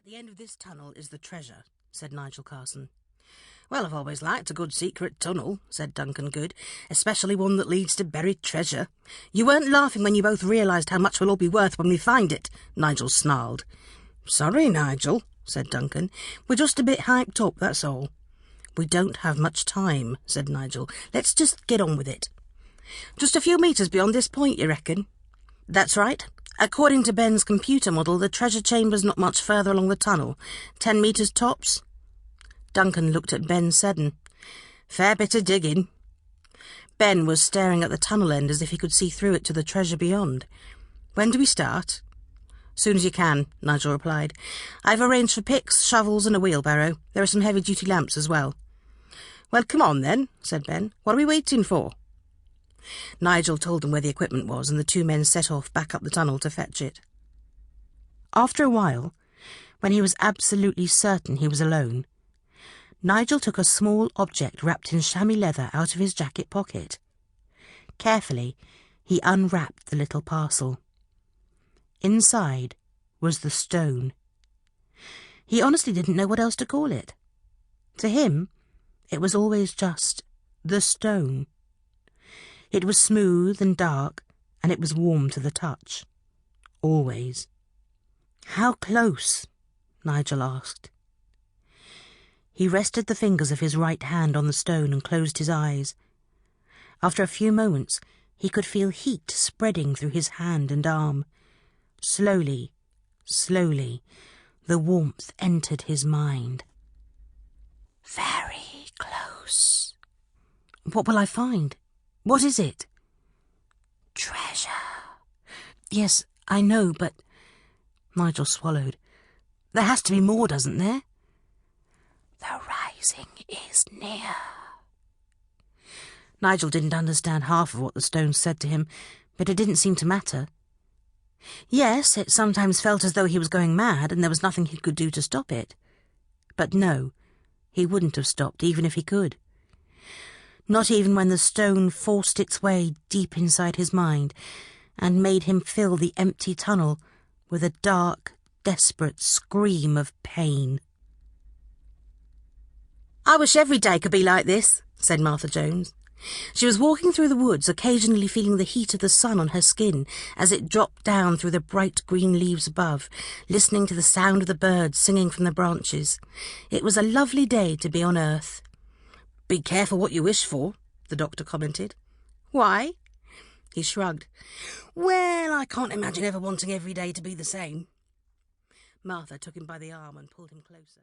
the end of this tunnel is the treasure," said Nigel Carson. "Well, I've always liked a good secret tunnel," said Duncan Good, "especially one that leads to buried treasure." "You weren't laughing when you both realised how much we'll all be worth when we find it," Nigel snarled. "Sorry, Nigel," said Duncan. "We're just a bit hyped up, that's all." "We don't have much time," said Nigel. "Let's just get on with it." "Just a few metres beyond this point, you reckon?" "That's right. According to Ben's computer model, the treasure chamber's not much further along the tunnel. 10 metres tops." Duncan looked at Ben Seddon. "Fair bit of digging." Ben was staring at the tunnel end as if he could see through it to the treasure beyond. "When do we start?" "Soon as you can," Nigel replied. "I've arranged for picks, shovels and a wheelbarrow. There are some heavy-duty lamps as well." "Well, come on then," said Ben. "What are we waiting for?" Nigel told them where the equipment was, and the two men set off back up the tunnel to fetch it. After a while, when he was absolutely certain he was alone, Nigel took a small object wrapped in chamois leather out of his jacket pocket. Carefully, he unwrapped the little parcel. Inside was the stone. He honestly didn't know what else to call it. To him, it was always just the stone. It was smooth and dark, and it was warm to the touch. Always. "How close?" Nigel asked. He rested the fingers of his right hand on the stone and closed his eyes. After a few moments, he could feel heat spreading through his hand and arm. Slowly, slowly, the warmth entered his mind. "Very close." "What will I find? What is it?" "Treasure." "Yes, I know, but—" Nigel swallowed. "There has to be more, doesn't there?" "The rising is near." Nigel didn't understand half of what the stone said to him, but it didn't seem to matter. Yes, it sometimes felt as though he was going mad and there was nothing he could do to stop it. But no, he wouldn't have stopped even if he could. Not even when the stone forced its way deep inside his mind and made him fill the empty tunnel with a dark, desperate scream of pain. "I wish every day could be like this," said Martha Jones. She was walking through the woods, occasionally feeling the heat of the sun on her skin as it dropped down through the bright green leaves above, listening to the sound of the birds singing from the branches. It was a lovely day to be on Earth. "Be careful what you wish for," the doctor commented. "Why?" He shrugged. "Well, I can't imagine ever wanting every day to be the same." Martha took him by the arm and pulled him closer.